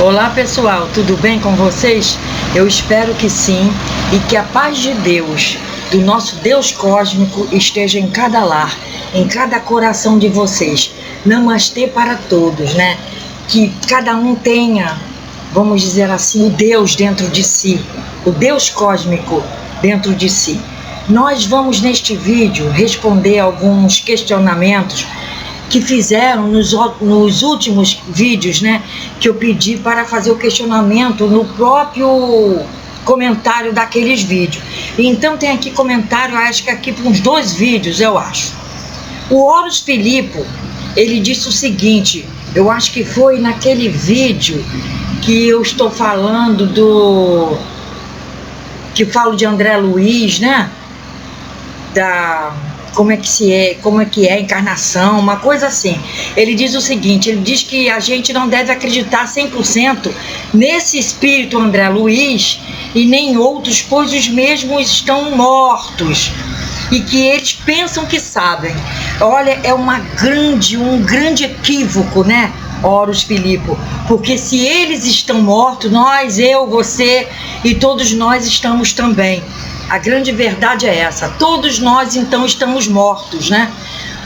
Olá pessoal, tudo bem com vocês? Eu espero que sim, e que a paz de Deus, do nosso Deus cósmico, esteja em cada lar, em cada coração de vocês. Namastê para todos, né? Que cada um tenha, vamos dizer assim, o Deus dentro de si, o Deus cósmico dentro de si. Nós vamos neste vídeo responder alguns questionamentos que fizeram nos últimos vídeos, né, que eu pedi para fazer o questionamento no próprio comentário daqueles vídeos. Então tem aqui comentário, acho que aqui para uns 2 vídeos, eu acho. O Horus Filipo, ele disse o seguinte, eu acho que foi naquele vídeo que eu estou falando que falo de André Luiz, né, como é que é a encarnação, uma coisa assim. Ele diz o seguinte, ele diz que a gente não deve acreditar 100% nesse espírito André Luiz e nem outros, pois os mesmos estão mortos e que eles pensam que sabem. Olha, é um grande equívoco, né, Horus Filipo, porque se eles estão mortos, nós, eu, você e todos nós estamos também. A grande verdade é essa, todos nós então estamos mortos, né?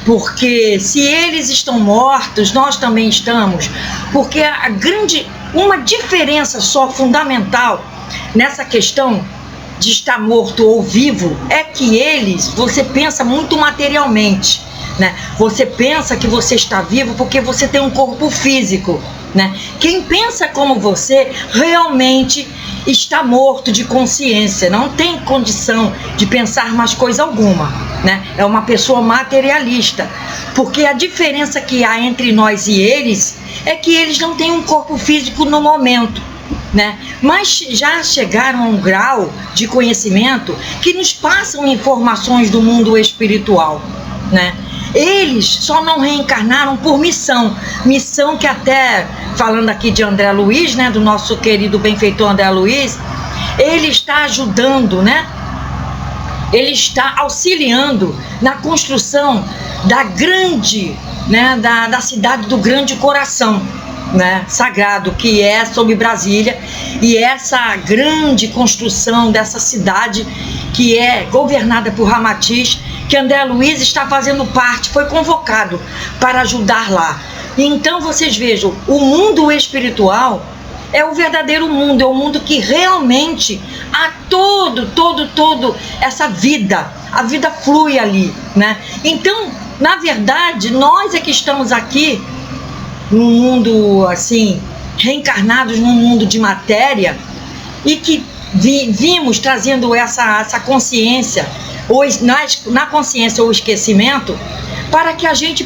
Porque se eles estão mortos, nós também estamos, porque uma diferença só fundamental nessa questão de estar morto ou vivo é que você pensa muito materialmente, né? Você pensa que você está vivo porque você tem um corpo físico, né? Quem pensa como você realmente está morto de consciência, não tem condição de pensar mais coisa alguma, né? É uma pessoa materialista, porque a diferença que há entre nós e eles é que eles não têm um corpo físico no momento, né? Mas já chegaram a um grau de conhecimento que nos passam informações do mundo espiritual, né? Eles só não reencarnaram por missão que até, falando aqui de André Luiz, né, do nosso querido benfeitor André Luiz, ele está ajudando, né, ele está auxiliando na construção da cidade do Grande Coração, né, sagrado, que é sobre Brasília, e essa grande construção dessa cidade que é governada por Ramatiz, que André Luiz está fazendo parte, foi convocado para ajudar lá. Então vocês vejam, o mundo espiritual é o verdadeiro mundo, é o mundo que realmente há todo essa vida, a vida flui ali, né? Então, na verdade, nós é que estamos aqui num mundo assim, reencarnados num mundo de matéria e que vimos trazendo essa consciência, na consciência ou esquecimento, para que a gente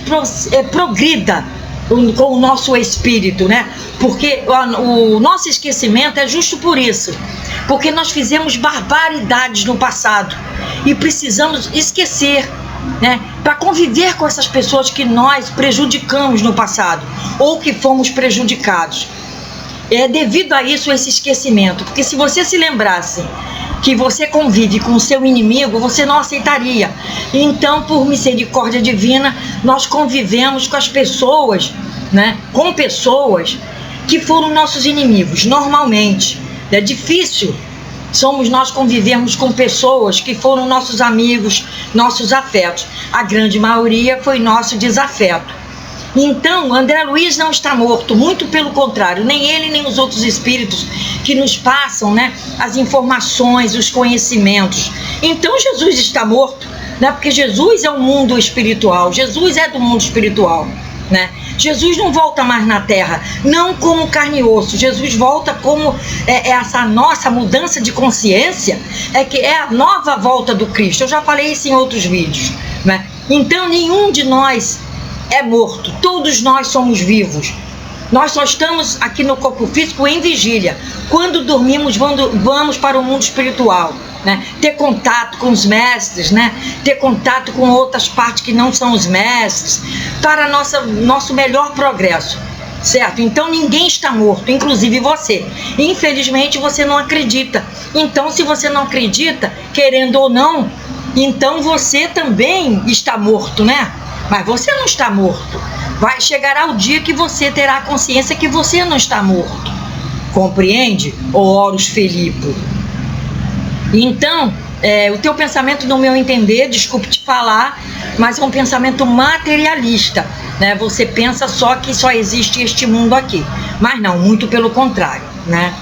progrida com o nosso espírito, né? Porque o nosso esquecimento é justo por isso, porque nós fizemos barbaridades no passado e precisamos esquecer, né? Para conviver com essas pessoas que nós prejudicamos no passado ou que fomos prejudicados. É devido a isso esse esquecimento, porque se você se lembrasse que você convive com o seu inimigo, você não aceitaria. Então, por misericórdia divina, nós convivemos com as pessoas, né? Com pessoas que foram nossos inimigos, normalmente. É difícil somos nós convivemos com pessoas que foram nossos amigos, nossos afetos. A grande maioria foi nosso desafeto. Então, André Luiz não está morto, muito pelo contrário, nem ele nem os outros espíritos que nos passam, né, as informações, os conhecimentos. Então Jesus está morto, né, porque Jesus é o mundo espiritual, Jesus é do mundo espiritual, né? Jesus não volta mais na Terra, não como carne e osso, Jesus volta como essa nossa mudança de consciência, que é a nova volta do Cristo. Eu já falei isso em outros vídeos, né? Então nenhum de nós é morto, todos nós somos vivos. Nós só estamos aqui no corpo físico em vigília. Quando dormimos, vamos para o mundo espiritual, né? Ter contato com os mestres, né? Ter contato com outras partes que não são os mestres, para nosso melhor progresso, certo? Então ninguém está morto, inclusive você. Infelizmente você não acredita. Então, se você não acredita, querendo ou não, então você também está morto, né? Mas você não está morto. Chegará o dia que você terá a consciência que você não está morto. Compreende? Ô Horus Filipe. Então, o teu pensamento, no meu entender, desculpe te falar, mas é um pensamento materialista, né? Você pensa só que só existe este mundo aqui, mas não, muito pelo contrário, né?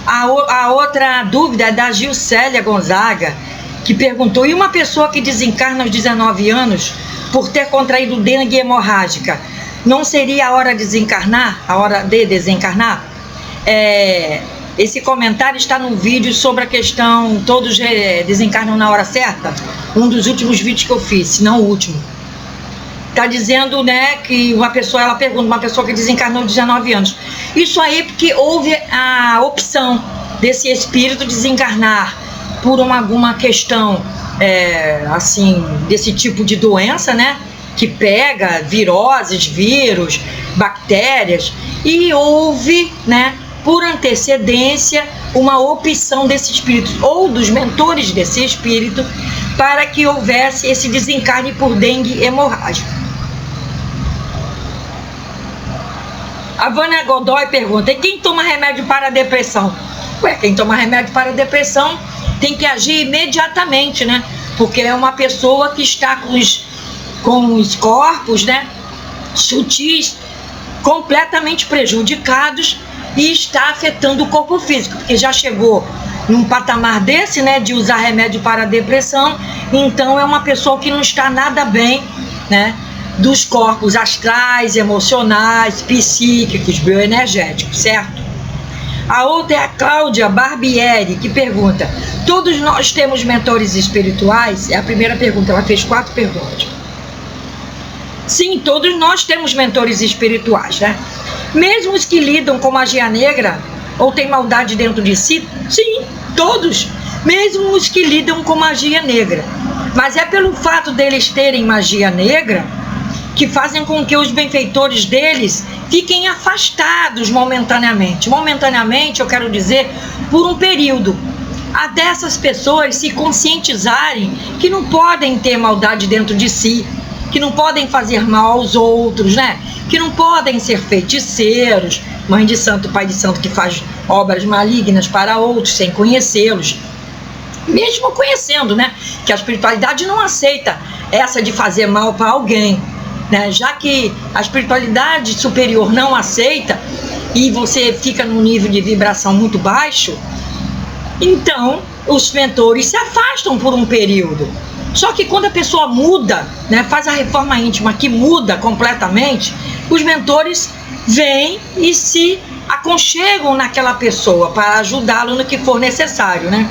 A outra dúvida é da Gilcélia Gonzaga, que perguntou: e uma pessoa que desencarna aos 19 anos por ter contraído dengue hemorrágica, não seria a hora de desencarnar? A hora de desencarnar? Esse comentário está no vídeo sobre a questão todos desencarnam na hora certa, um dos últimos vídeos que eu fiz, se não o último. Está dizendo, né, que ela pergunta, uma pessoa que desencarnou de 19 anos. Isso aí porque houve a opção desse espírito desencarnar por alguma questão, assim, desse tipo de doença, né, que pega viroses, vírus, bactérias, e houve, né, por antecedência, uma opção desse espírito, ou dos mentores desse espírito, para que houvesse esse desencarne por dengue hemorrágica. A Vânia Godoy pergunta: e quem toma remédio para a depressão? Quem toma remédio para a depressão tem que agir imediatamente, né? Porque é uma pessoa que está com os corpos, né, sutis, completamente prejudicados, e está afetando o corpo físico, porque já chegou num patamar desse, né, de usar remédio para a depressão. Então é uma pessoa que não está nada bem, né, dos corpos astrais, emocionais, psíquicos, bioenergéticos, certo? A outra é a Cláudia Barbieri, que pergunta: todos nós temos mentores espirituais? É a primeira pergunta, ela fez 4 perguntas. Sim, todos nós temos mentores espirituais, né? Mesmo os que lidam com magia negra ou têm maldade dentro de si? Sim, todos. Mesmo os que lidam com magia negra. Mas é pelo fato deles terem magia negra que fazem com que os benfeitores deles fiquem afastados momentaneamente. Momentaneamente, eu quero dizer, por um período. Até essas pessoas se conscientizarem que não podem ter maldade dentro de si, que não podem fazer mal aos outros, né? Que não podem ser feiticeiros, mãe de santo, pai de santo, que faz obras malignas para outros sem conhecê-los. Mesmo conhecendo, né? Que a espiritualidade não aceita essa de fazer mal para alguém, né? Já que a espiritualidade superior não aceita e você fica num nível de vibração muito baixo, então os mentores se afastam por um período. Só que quando a pessoa muda, né, faz a reforma íntima que muda completamente, os mentores vêm e se aconchegam naquela pessoa para ajudá-lo no que for necessário, né?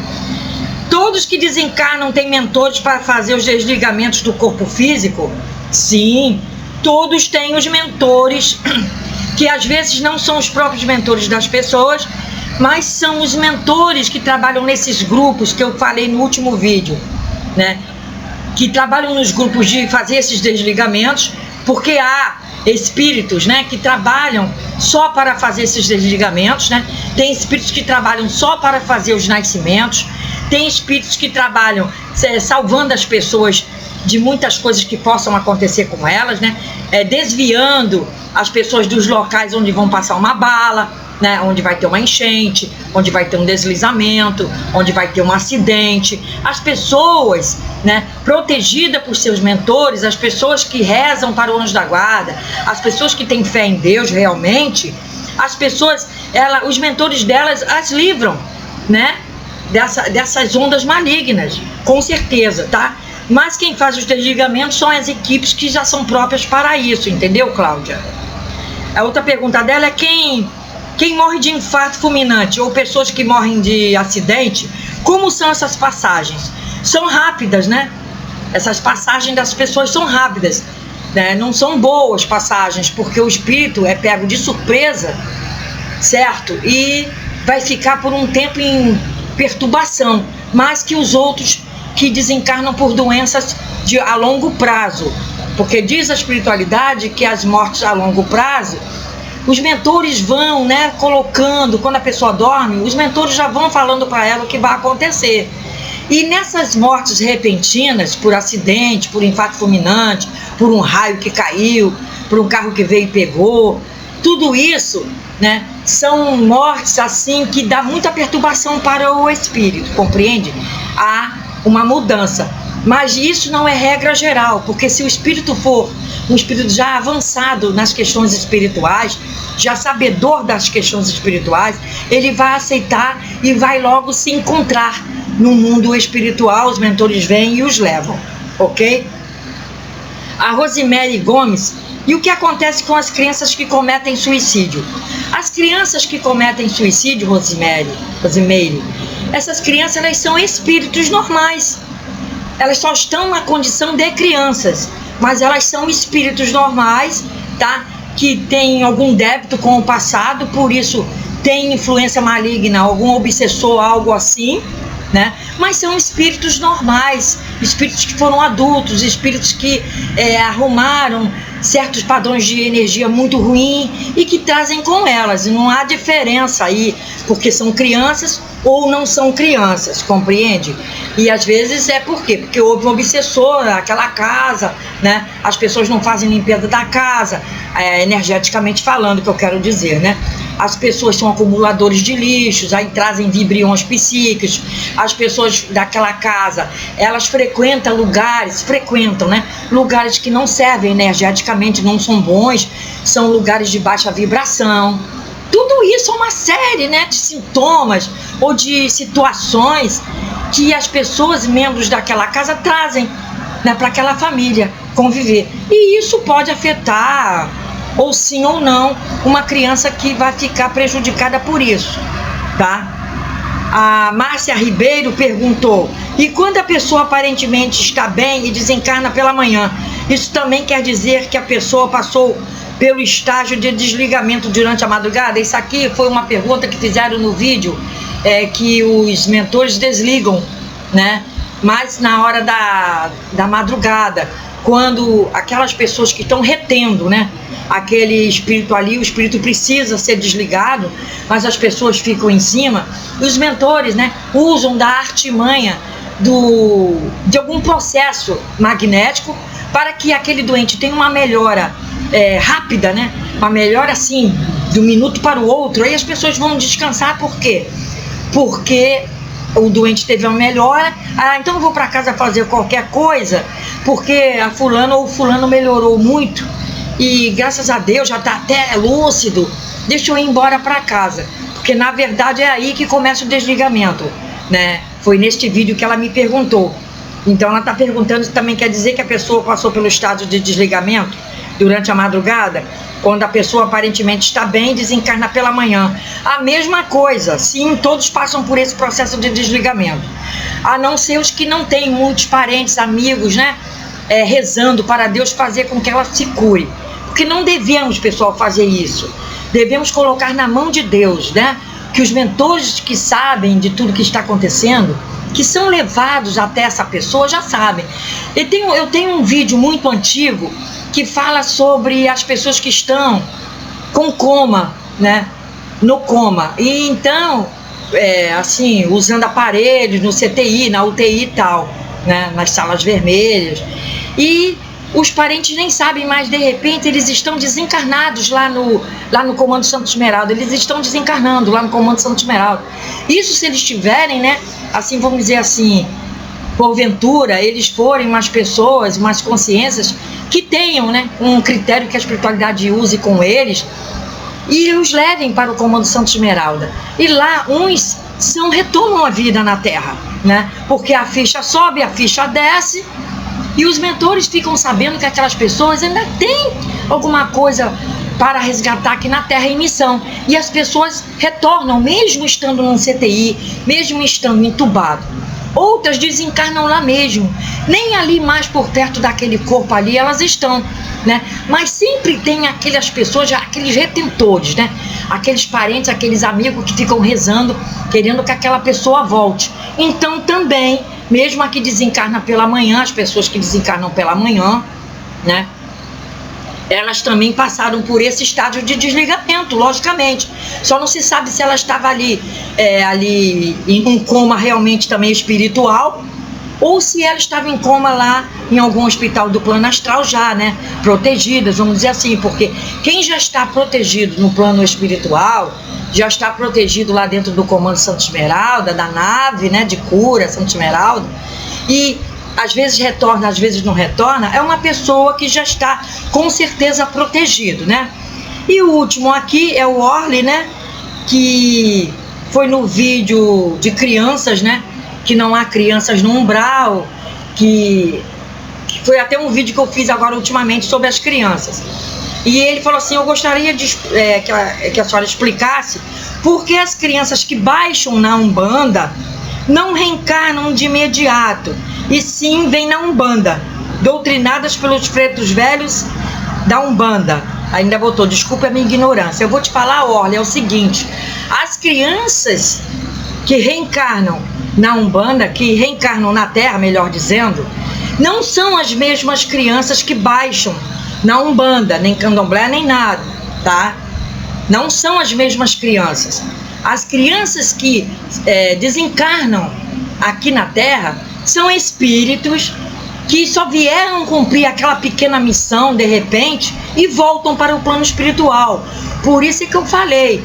Todos que desencarnam têm mentores para fazer os desligamentos do corpo físico? Sim, todos têm os mentores, que às vezes não são os próprios mentores das pessoas, mas são os mentores que trabalham nesses grupos que eu falei no último vídeo, né? Que trabalham nos grupos de fazer esses desligamentos, porque há espíritos, né, que trabalham só para fazer esses desligamentos, né? Tem espíritos que trabalham só para fazer os nascimentos, tem espíritos que trabalham salvando as pessoas de muitas coisas que possam acontecer com elas, né? Desviando as pessoas dos locais onde vão passar uma bala, né, onde vai ter uma enchente, onde vai ter um deslizamento, onde vai ter um acidente. As pessoas, né, protegidas por seus mentores, as pessoas que rezam para o anjo da guarda, as pessoas que têm fé em Deus realmente, as pessoas, os mentores delas as livram, né, dessas ondas malignas, com certeza, tá? Mas quem faz os desligamentos são as equipes que já são próprias para isso, entendeu, Cláudia? A outra pergunta dela é quem morre de infarto fulminante ou pessoas que morrem de acidente, como são essas passagens? São rápidas, né? Essas passagens das pessoas são rápidas, né? Não são boas passagens, porque o espírito é pego de surpresa, certo? E vai ficar por um tempo em perturbação, mais que os outros que desencarnam por doenças a longo prazo. Porque diz a espiritualidade que as mortes a longo prazo, os mentores vão, né, colocando, quando a pessoa dorme, os mentores já vão falando para ela o que vai acontecer. E nessas mortes repentinas, por acidente, por infarto fulminante, por um raio que caiu, por um carro que veio e pegou, tudo isso, né, são mortes assim que dá muita perturbação para o espírito, compreende? Há uma mudança, mas isso não é regra geral, porque se o espírito for um espírito já avançado nas questões espirituais, já sabedor das questões espirituais, ele vai aceitar e vai logo se encontrar no mundo espiritual. Os mentores vêm e os levam, ok? A Rosemary Gomes: e o que acontece com as crianças que cometem suicídio? As crianças que cometem suicídio, Rosemary, essas crianças, elas são espíritos normais. Elas só estão na condição de crianças, mas elas são espíritos normais, tá? Que têm algum débito com o passado, por isso tem influência maligna, algum obsessor, algo assim, né? Mas são espíritos normais, espíritos que foram adultos, espíritos que arrumaram certos padrões de energia muito ruim e que trazem com elas. E não há diferença aí, porque são crianças ou não são crianças, compreende? E às vezes é por quê? Porque houve um obsessor naquela casa, né? As pessoas não fazem limpeza da casa, energeticamente falando, que eu quero dizer, né? As pessoas são acumuladores de lixos, aí trazem vibriões psíquicos. As pessoas daquela casa, elas frequentam lugares, né? Lugares que não servem energeticamente, não são bons, são lugares de baixa vibração. Tudo isso é uma série, né, de sintomas ou de situações que as pessoas, membros daquela casa, trazem, né, para aquela família conviver. E isso pode afetar, ou sim ou não, uma criança que vai ficar prejudicada por isso, tá? A Márcia Ribeiro perguntou: e quando a pessoa aparentemente está bem e desencarna pela manhã, isso também quer dizer que a pessoa passou pelo estágio de desligamento durante a madrugada? Isso aqui foi uma pergunta que fizeram no vídeo, que os mentores desligam, né? Mas na hora da madrugada, quando aquelas pessoas que estão retendo, né, aquele espírito ali, o espírito precisa ser desligado, mas as pessoas ficam em cima, e os mentores, né, usam da artimanha de algum processo magnético para que aquele doente tenha uma melhora rápida, né, uma melhora assim, de um minuto para o outro. Aí as pessoas vão descansar. Por quê? Porque o doente teve uma melhora, então eu vou para casa fazer qualquer coisa, porque a fulana ou fulano melhorou muito, e graças a Deus já está até lúcido, deixa eu ir embora para casa. Porque na verdade é aí que começa o desligamento, né? Foi neste vídeo que ela me perguntou. Então ela está perguntando se também quer dizer que a pessoa passou pelo estado de desligamento durante a madrugada, quando a pessoa aparentemente está bem e desencarna pela manhã. A mesma coisa, sim, todos passam por esse processo de desligamento, a não ser os que não têm muitos parentes, amigos, né, rezando para Deus fazer com que ela se cure. Porque não devemos, pessoal, fazer isso. Devemos colocar na mão de Deus, né, que os mentores que sabem de tudo que está acontecendo, que são levados até essa pessoa, já sabem. Eu tenho um vídeo muito antigo que fala sobre as pessoas que estão com coma, né, no coma, e então, assim, usando aparelhos no CTI, na UTI e tal, né, nas salas vermelhas, e os parentes nem sabem, mas de repente eles estão desencarnados lá no Comando Santo Esmeralda. Eles estão desencarnando lá no Comando Santo Esmeralda. Isso se eles tiverem, né, assim, vamos dizer assim, porventura eles forem umas pessoas, umas consciências que tenham, né, um critério que a espiritualidade use com eles, e os levem para o Comando Santo Esmeralda. E lá uns retomam a vida na Terra, né, porque a ficha sobe, a ficha desce, e os mentores ficam sabendo que aquelas pessoas ainda têm alguma coisa para resgatar aqui na Terra em missão. E as pessoas retornam, mesmo estando num CTI, mesmo estando entubado. Outras desencarnam lá mesmo, nem ali mais por perto daquele corpo ali elas estão, né? Mas sempre tem aquelas pessoas, aqueles retentores, né? Aqueles parentes, aqueles amigos que ficam rezando, querendo que aquela pessoa volte. Então também, mesmo a que desencarna pela manhã, as pessoas que desencarnam pela manhã, né, elas também passaram por esse estágio de desligamento, logicamente. Só não se sabe se ela estava ali em um coma realmente também espiritual, ou se ela estava em coma lá em algum hospital do plano astral já, né, protegidas, vamos dizer assim, porque quem já está protegido no plano espiritual, já está protegido lá dentro do Comando Santa Esmeralda, da nave, né, de cura Santa Esmeralda, e às vezes retorna, às vezes não retorna, é uma pessoa que já está com certeza protegido, né? E o último aqui é o Orly, né, que foi no vídeo de crianças, né, que não há crianças no umbral, que foi até um vídeo que eu fiz agora ultimamente sobre as crianças. E ele falou assim, eu gostaria de, que a senhora explicasse por que as crianças que baixam na Umbanda não reencarnam de imediato, e sim vêm na Umbanda, doutrinadas pelos pretos velhos da Umbanda. Ainda botou, desculpa a minha ignorância. Eu vou te falar, Orly, é o seguinte, as crianças que reencarnam na Umbanda, que reencarnam na Terra, melhor dizendo, não são as mesmas crianças que baixam na Umbanda, nem Candomblé, nem nada, tá? Não são as mesmas crianças. As crianças que desencarnam aqui na Terra são espíritos que só vieram cumprir aquela pequena missão de repente e voltam para o plano espiritual. Por isso é que eu falei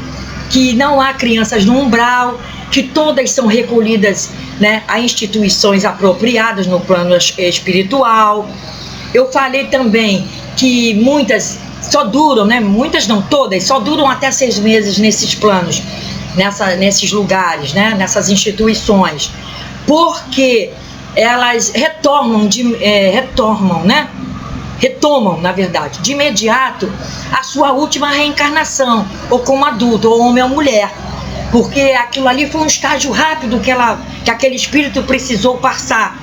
que não há crianças no umbral, que todas são recolhidas, né, a instituições apropriadas no plano espiritual. Eu falei também que muitas só duram, né, muitas não, todas, só duram até 6 meses nesses planos, nesses lugares, né, nessas instituições, porque elas retomam, na verdade, de imediato a sua última reencarnação, ou como adulto, ou homem ou mulher, porque aquilo ali foi um estágio rápido que aquele espírito precisou passar.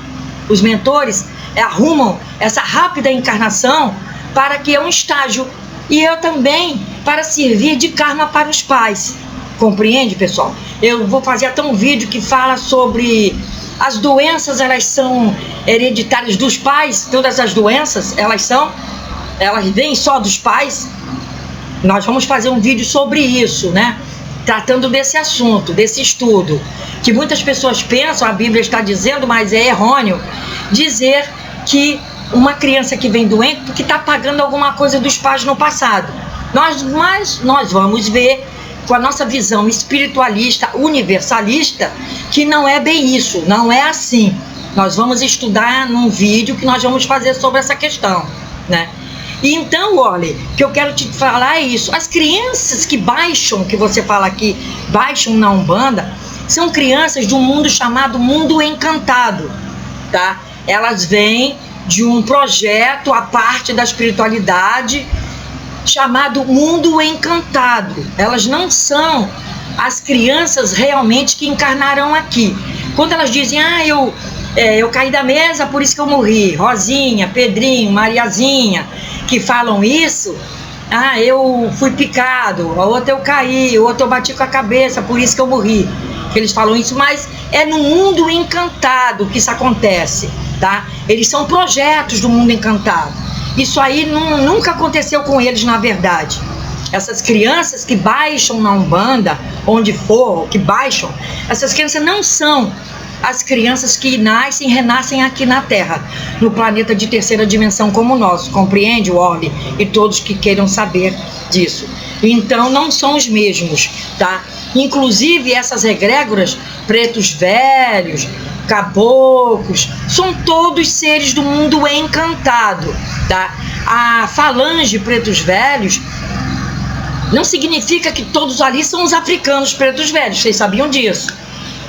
Os mentores arrumam essa rápida encarnação para que é um estágio, e eu também para servir de karma para os pais. Compreende, pessoal? Eu vou fazer até um vídeo que fala sobre as doenças, elas são hereditárias dos pais, todas as doenças, elas vêm só dos pais. Nós vamos fazer um vídeo sobre isso, né? Tratando desse assunto, desse estudo, que muitas pessoas pensam, a Bíblia está dizendo, mas é errôneo dizer que uma criança que vem doente porque está pagando alguma coisa dos pais no passado. Mas nós vamos ver com a nossa visão espiritualista, universalista, que não é bem isso, não é assim. Nós vamos estudar num vídeo que nós vamos fazer sobre essa questão, né? E então, Orly, o que eu quero te falar é isso. As crianças que baixam, que você fala aqui, baixam na Umbanda, são crianças de um mundo chamado Mundo Encantado, tá? Elas vêm de um projeto à parte da espiritualidade chamado Mundo Encantado. Elas não são as crianças realmente que encarnarão aqui. Quando elas dizem, eu caí da mesa, por isso que eu morri. Rosinha, Pedrinho, Mariazinha, que falam isso, eu fui picado, a outra eu caí, a outra eu bati com a cabeça, por isso que eu morri. Que eles falam isso, mas é no Mundo Encantado que isso acontece, tá? Eles são projetos do Mundo Encantado. Isso aí nunca aconteceu com eles, na verdade. Essas crianças que baixam na Umbanda, onde for, que baixam, essas crianças não são as crianças que nascem e renascem aqui na Terra, no planeta de terceira dimensão como o nosso. Compreende, Orly? E todos que queiram saber disso. Então, não são os mesmos, tá? Inclusive, essas egrégoras, pretos velhos, caboclos, são todos seres do mundo encantado, tá? A falange pretos velhos não significa que todos ali são os africanos pretos velhos, vocês sabiam disso?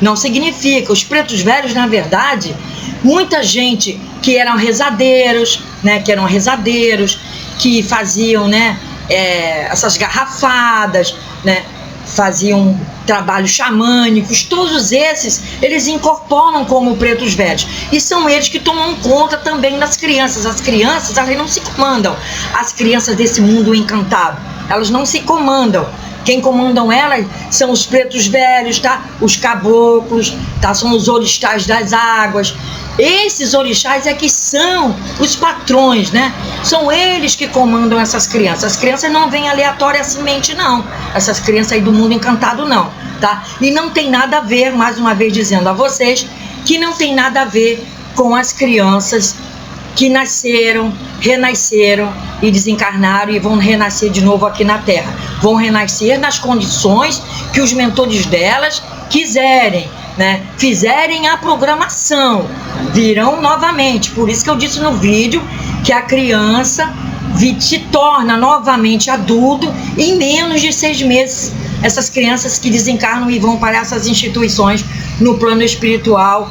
Não significa. Os pretos velhos, na verdade, muita gente que eram rezadeiros, né, que faziam, né, essas garrafadas, né, faziam trabalhos xamânicos, todos esses, eles incorporam como pretos velhos. E são eles que tomam conta também das crianças. As crianças, elas não se comandam. As crianças desse mundo encantado, elas não se comandam. Quem comandam elas são os pretos velhos, tá? Os caboclos, tá? São os orixás das águas. Esses orixás é que são os patrões, né? São eles que comandam essas crianças. As crianças não vêm aleatoriamente, não. Essas crianças aí do mundo encantado, não, tá? E não tem nada a ver, mais uma vez dizendo a vocês, que não tem nada a ver com as crianças que nasceram, renasceram e desencarnaram e vão renascer de novo aqui na Terra. Vão renascer nas condições que os mentores delas quiserem, né? Fizerem a programação, virão novamente. Por isso que eu disse no vídeo que a criança se torna novamente adulto em menos de 6 meses. Essas crianças que desencarnam e vão para essas instituições no plano espiritual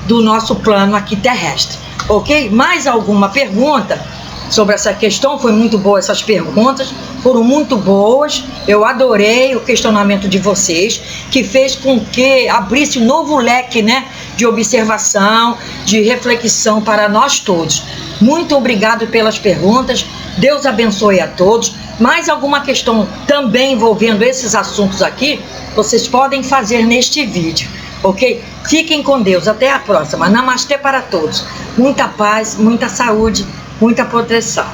do nosso plano aqui terrestre. Ok? Mais alguma pergunta sobre essa questão? Foi muito boa essas perguntas, foram muito boas. Eu adorei o questionamento de vocês, que fez com que abrisse um novo leque, né, de observação, de reflexão para nós todos. Muito obrigado pelas perguntas. Deus abençoe a todos. Mais alguma questão também envolvendo esses assuntos aqui, vocês podem fazer neste vídeo, ok? Fiquem com Deus. Até a próxima. Namastê para todos. Muita paz, muita saúde, muita proteção.